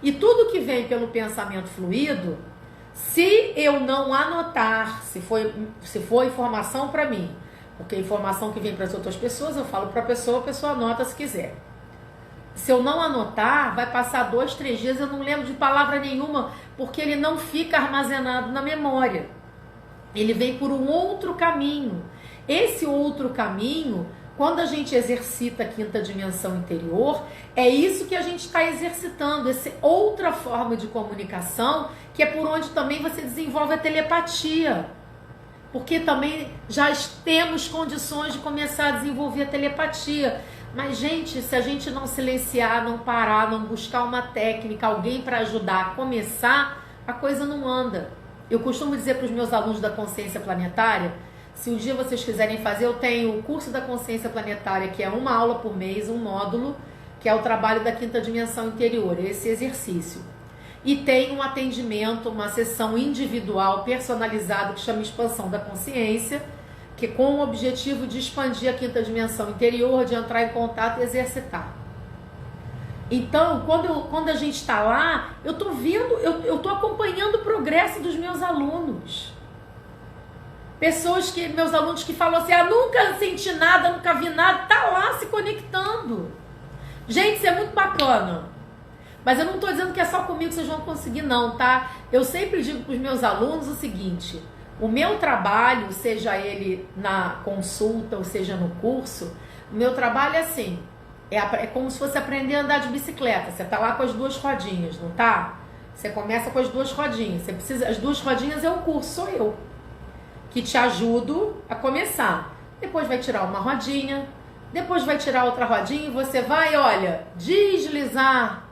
E tudo que vem pelo pensamento fluido, se eu não anotar, se for informação para mim, porque a informação que vem para as outras pessoas, eu falo para a pessoa anota se quiser. Se eu não anotar, vai passar 2, 3 dias, eu não lembro de palavra nenhuma, porque ele não fica armazenado na memória. Ele vem por um outro caminho. Esse outro caminho, quando a gente exercita a quinta dimensão interior, é isso que a gente está exercitando, essa outra forma de comunicação, que é por onde também você desenvolve a telepatia. Porque também já temos condições de começar a desenvolver a telepatia. Mas, gente, se a gente não silenciar, não parar, não buscar uma técnica, alguém para ajudar a começar, a coisa não anda. Eu costumo dizer para os meus alunos da consciência planetária, se um dia vocês quiserem fazer, eu tenho o curso da consciência planetária, que é uma aula por mês, um módulo, que é o trabalho da quinta dimensão interior, esse exercício. E tem um atendimento, uma sessão individual, personalizada, que chama Expansão da Consciência, que com o objetivo de expandir a quinta dimensão interior, de entrar em contato e exercitar. Então, quando a gente está lá, eu estou vendo, eu estou acompanhando o progresso dos meus alunos. Meus alunos que falam assim, nunca senti nada, nunca vi nada, tá lá se conectando. Gente, isso é muito bacana. Mas eu não estou dizendo que é só comigo que vocês vão conseguir não, tá? Eu sempre digo para os meus alunos o seguinte, o meu trabalho, seja ele na consulta ou seja no curso, o meu trabalho é assim, É como se fosse aprender a andar de bicicleta. Você tá lá com as duas rodinhas, não tá? Você começa com as duas rodinhas. Você precisa, as duas rodinhas é o curso, sou eu, que te ajudo a começar. Depois vai tirar uma rodinha, depois vai tirar outra rodinha e você vai, olha, deslizar.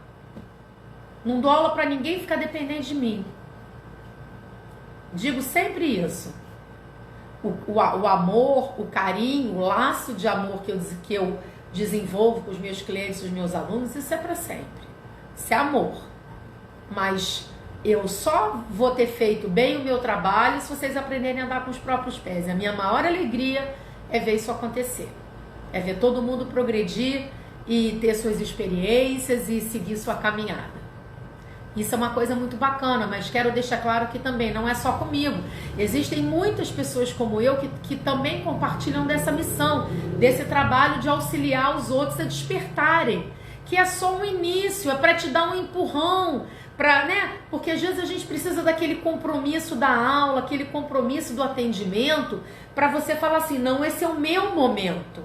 Não dou aula para ninguém ficar dependente de mim. Digo sempre isso. O amor, o carinho, o laço de amor que eu desenvolvo com os meus clientes, os meus alunos, isso é para sempre. Isso é amor. Mas eu só vou ter feito bem o meu trabalho se vocês aprenderem a andar com os próprios pés. E a minha maior alegria é ver isso acontecer. É ver todo mundo progredir e ter suas experiências e seguir sua caminhada. Isso é uma coisa muito bacana, mas quero deixar claro que também não é só comigo. Existem muitas pessoas como eu que também compartilham dessa missão, desse trabalho de auxiliar os outros a despertarem. Que é só um início, é para te dar um empurrão, né? Porque às vezes a gente precisa daquele compromisso da aula, aquele compromisso do atendimento, para você falar assim, não, esse é o meu momento.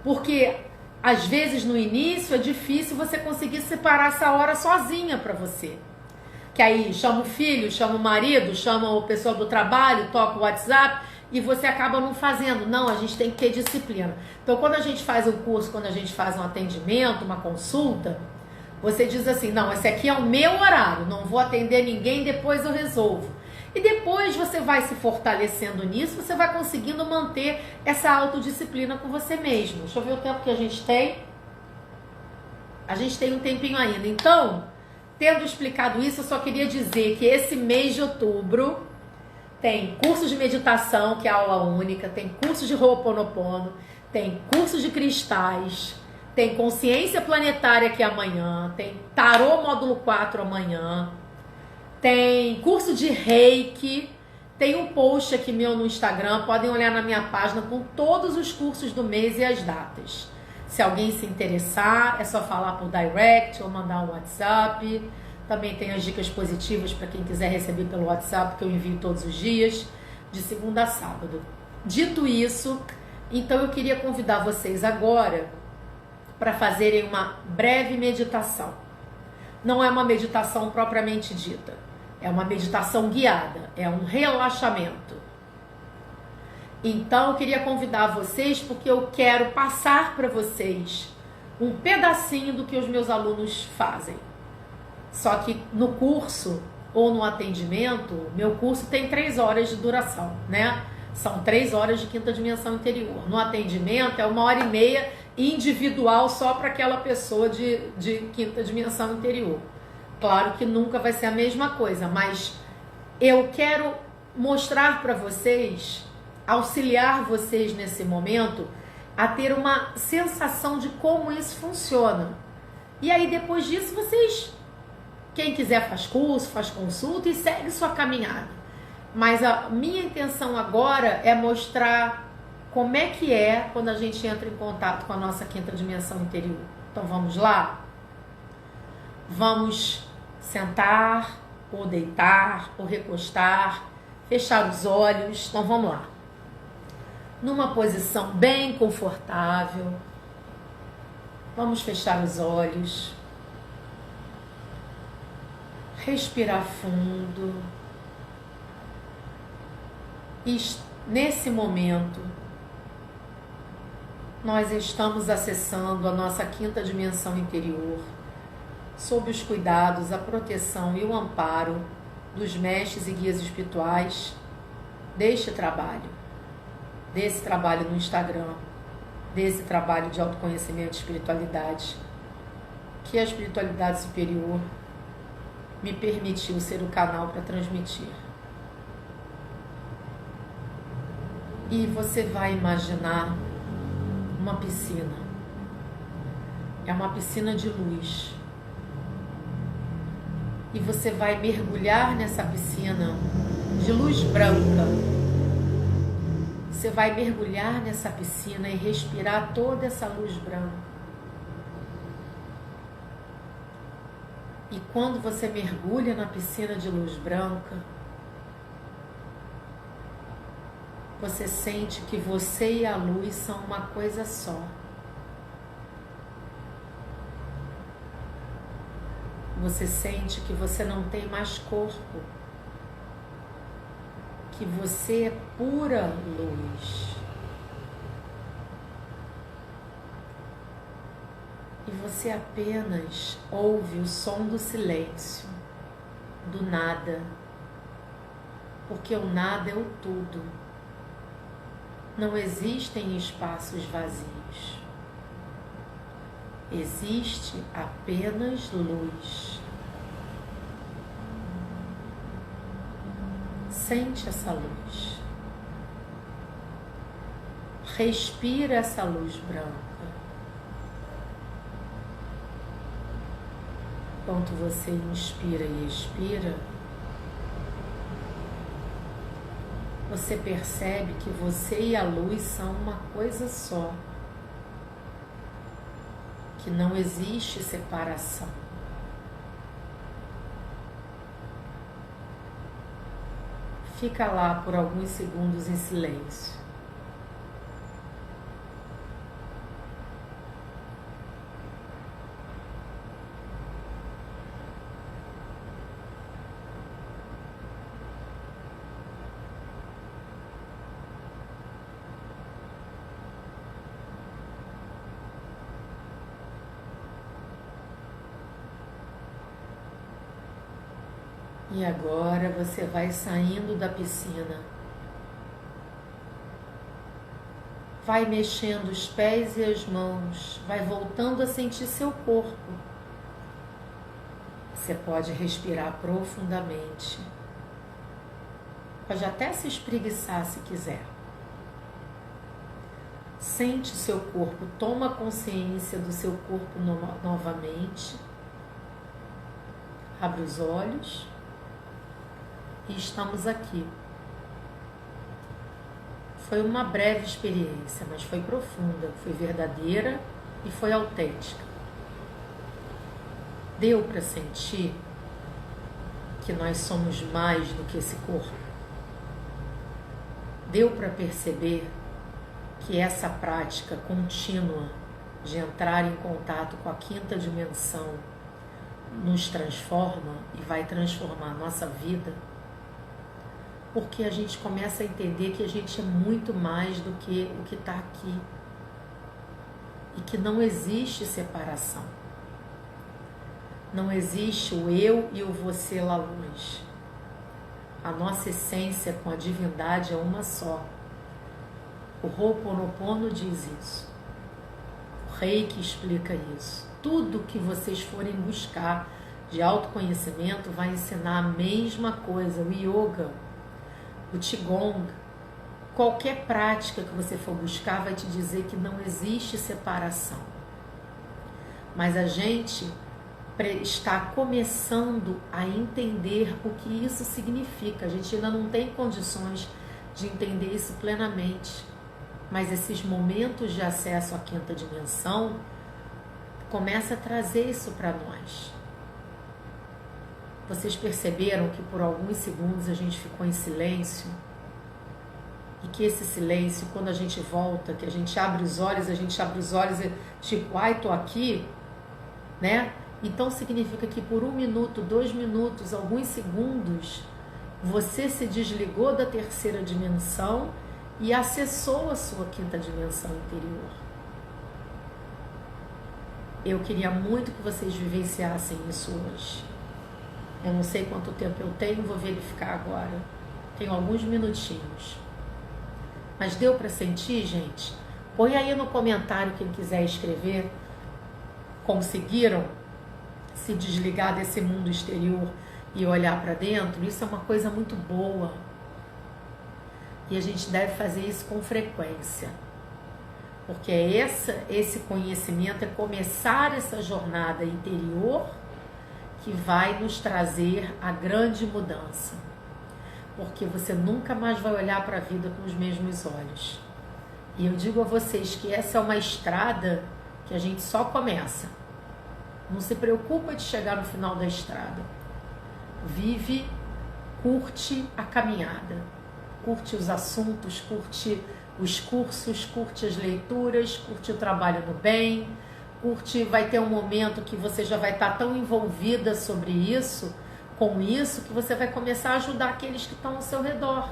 Porque às vezes no início é difícil você conseguir separar essa hora sozinha para você. Que aí chama o filho, chama o marido, chama o pessoal do trabalho, toca o WhatsApp e você acaba não fazendo. Não, a gente tem que ter disciplina. Então quando a gente faz um curso, quando a gente faz um atendimento, uma consulta, você diz assim, não, esse aqui é o meu horário, não vou atender ninguém, depois eu resolvo. E depois você vai se fortalecendo nisso, você vai conseguindo manter essa autodisciplina com você mesmo. Deixa eu ver o tempo que a gente tem. A gente tem um tempinho ainda. Então, tendo explicado isso, eu só queria dizer que esse mês de outubro tem curso de meditação, que é aula única, tem curso de Ho'oponopono, tem curso de cristais, tem consciência planetária que é amanhã, tem tarô módulo 4 amanhã, tem curso de reiki, tem um post aqui meu no Instagram, podem olhar na minha página com todos os cursos do mês e as datas. Se alguém se interessar, é só falar por direct ou mandar um WhatsApp. Também tem as dicas positivas para quem quiser receber pelo WhatsApp, que eu envio todos os dias, de segunda a sábado. Dito isso, então eu queria convidar vocês agora para fazerem uma breve meditação. Não é uma meditação propriamente dita. É uma meditação guiada, é um relaxamento. Então eu queria convidar vocês porque eu quero passar para vocês um pedacinho do que os meus alunos fazem. Só que no curso ou no atendimento, meu curso tem 3 horas de duração, né? São 3 horas de quinta dimensão interior. No atendimento é 1h30 individual só para aquela pessoa de quinta dimensão interior. Claro que nunca vai ser a mesma coisa, mas eu quero mostrar para vocês, auxiliar vocês nesse momento a ter uma sensação de como isso funciona. E aí depois disso vocês, quem quiser faz curso, faz consulta e segue sua caminhada. Mas a minha intenção agora é mostrar como é que é quando a gente entra em contato com a nossa quinta dimensão interior. Então vamos lá? Vamos sentar, ou deitar, ou recostar, fechar os olhos. Então vamos lá. Numa posição bem confortável. Vamos fechar os olhos. Respirar fundo. E nesse momento, nós estamos acessando a nossa quinta dimensão interior, sob os cuidados, a proteção e o amparo dos mestres e guias espirituais deste trabalho, desse trabalho no Instagram, desse trabalho de autoconhecimento e espiritualidade, que a espiritualidade superior me permitiu ser o canal para transmitir. E você vai imaginar uma piscina. É uma piscina de luz. E você vai mergulhar nessa piscina de luz branca. Você vai mergulhar nessa piscina e respirar toda essa luz branca. E quando você mergulha na piscina de luz branca, você sente que você e a luz são uma coisa só. você sente que você não tem mais corpo, que você é pura luz. E você apenas ouve o som do silêncio, do nada, porque o nada é o tudo. Não existem espaços vazios. Existe apenas luz. Sente essa luz. Respira essa luz branca. Enquanto você inspira e expira, você percebe que você e a luz são uma coisa só, que não existe separação. Fica lá por alguns segundos em silêncio. E agora você vai saindo da piscina. Vai mexendo os pés e as mãos, vai voltando a sentir seu corpo. Você pode respirar profundamente. Pode até se espreguiçar se quiser. Sente o seu corpo, toma consciência do seu corpo novamente. Abre os olhos. E estamos aqui. Foi uma breve experiência, mas foi profunda, foi verdadeira e foi autêntica. Deu para sentir que nós somos mais do que esse corpo. Deu para perceber que essa prática contínua de entrar em contato com a quinta dimensão nos transforma e vai transformar a nossa vida, porque a gente começa a entender que a gente é muito mais do que o que está aqui e que não existe separação. Não existe o eu e o você lá longe. A nossa essência com a divindade é uma só. O Ho'oponopono diz isso. O Reiki explica isso. Tudo que vocês forem buscar de autoconhecimento vai ensinar a mesma coisa. O yoga, o Qigong, qualquer prática que você for buscar vai te dizer que não existe separação. Mas a gente está começando a entender o que isso significa. A gente ainda não tem condições de entender isso plenamente. Mas esses momentos de acesso à quinta dimensão começa a trazer isso para nós. Vocês perceberam que por alguns segundos a gente ficou em silêncio? E que esse silêncio, quando a gente volta, que a gente abre os olhos e tipo, ai, tô aqui, né? Então significa que por 1 minuto, 2 minutos, alguns segundos, você se desligou da terceira dimensão e acessou a sua quinta dimensão interior. Eu queria muito que vocês vivenciassem isso hoje. Eu não sei quanto tempo eu tenho, vou verificar agora. Tenho alguns minutinhos. Mas deu para sentir, gente? Põe aí no comentário quem quiser escrever. Conseguiram se desligar desse mundo exterior e olhar para dentro? Isso é uma coisa muito boa. E a gente deve fazer isso com frequência. Porque esse conhecimento é começar essa jornada interior que vai nos trazer a grande mudança. Porque você nunca mais vai olhar para a vida com os mesmos olhos. E eu digo a vocês que essa é uma estrada que a gente só começa. Não se preocupa de chegar no final da estrada. Vive, curte a caminhada. Curte os assuntos, curte os cursos, curte as leituras, curte o trabalho no bem, curte, vai ter um momento que você já vai estar tão envolvida sobre isso, com isso, que você vai começar a ajudar aqueles que estão ao seu redor.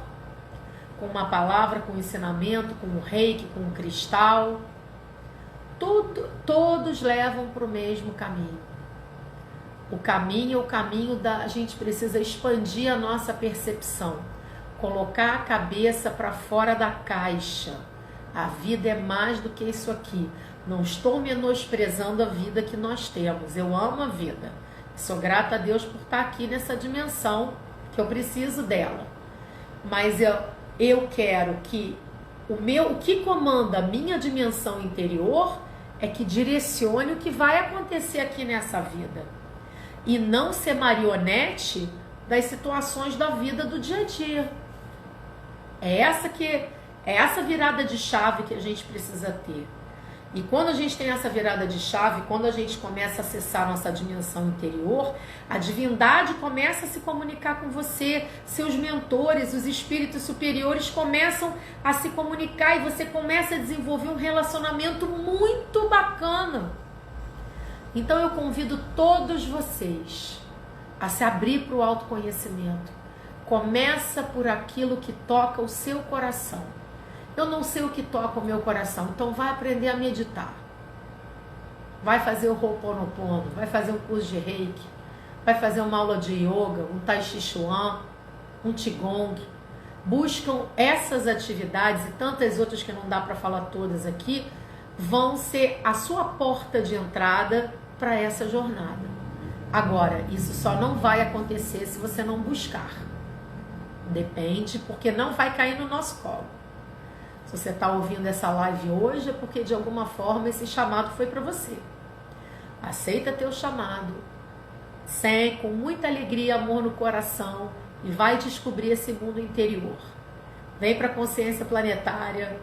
Com uma palavra, com um ensinamento, com um reiki, com um cristal. Todos levam para o mesmo caminho. O caminho a gente precisa expandir a nossa percepção. Colocar a cabeça para fora da caixa. A vida é mais do que isso aqui. Não estou menosprezando a vida que nós temos. Eu amo a vida. Sou grata a Deus por estar aqui nessa dimensão que eu preciso dela. Mas eu quero que o que comanda a minha dimensão interior é que direcione o que vai acontecer aqui nessa vida. E não ser marionete das situações da vida do dia a dia. É essa virada de chave que a gente precisa ter. E quando a gente tem essa virada de chave, quando a gente começa a acessar nossa dimensão interior, a divindade começa a se comunicar com você, seus mentores, os espíritos superiores começam a se comunicar e você começa a desenvolver um relacionamento muito bacana. Então eu convido todos vocês a se abrir para o autoconhecimento. Começa por aquilo que toca o seu coração. Eu não sei o que toca o meu coração, então vai aprender a meditar. Vai fazer o Ho'oponopono, vai fazer um curso de Reiki, vai fazer uma aula de Yoga, um Tai Chi Chuan, um Qigong. Buscam essas atividades e tantas outras que não dá para falar todas aqui, vão ser a sua porta de entrada para essa jornada. Agora, isso só não vai acontecer se você não buscar. Depende, porque não vai cair no nosso colo. Se você está ouvindo essa live hoje, é porque de alguma forma esse chamado foi para você. Aceita teu chamado, com muita alegria e amor no coração, e vai descobrir esse mundo interior. Vem para a consciência planetária,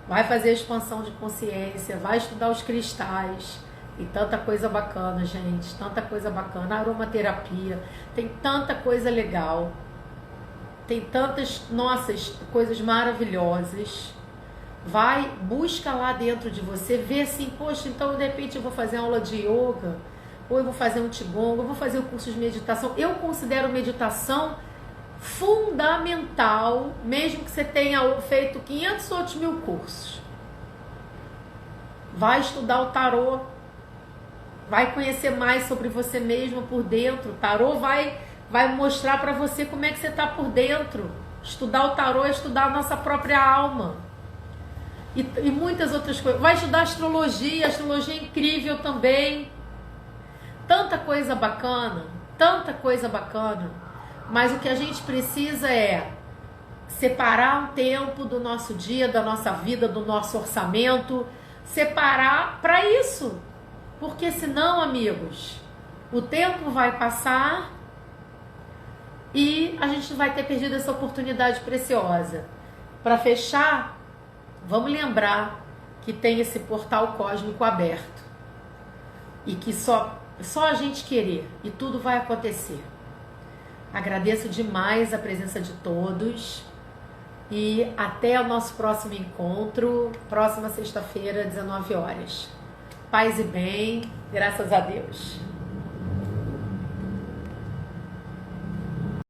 vai fazer a expansão de consciência, vai estudar os cristais, e tanta coisa bacana, gente, tanta coisa bacana. A aromaterapia, tem tanta coisa legal, tem tantas, coisas maravilhosas. Vai, busca lá dentro de você, vê assim, poxa, então de repente eu vou fazer uma aula de yoga, ou eu vou fazer um qigong, eu vou fazer um curso de meditação. Eu considero meditação fundamental, mesmo que você tenha feito 500 outros mil cursos. Vai estudar o tarô, vai conhecer mais sobre você mesmo por dentro. O tarô vai mostrar para você como é que você está por dentro. Estudar o tarô é estudar a nossa própria alma. E muitas outras coisas. Vai estudar astrologia é incrível também. Tanta coisa bacana, mas o que a gente precisa é separar um tempo do nosso dia, da nossa vida, do nosso orçamento, separar para isso, porque senão, amigos, o tempo vai passar e a gente vai ter perdido essa oportunidade preciosa. Para fechar, vamos lembrar que tem esse portal cósmico aberto e que só a gente querer e tudo vai acontecer. Agradeço demais a presença de todos e até o nosso próximo encontro, próxima sexta-feira, 19 horas. Paz e bem, graças a Deus.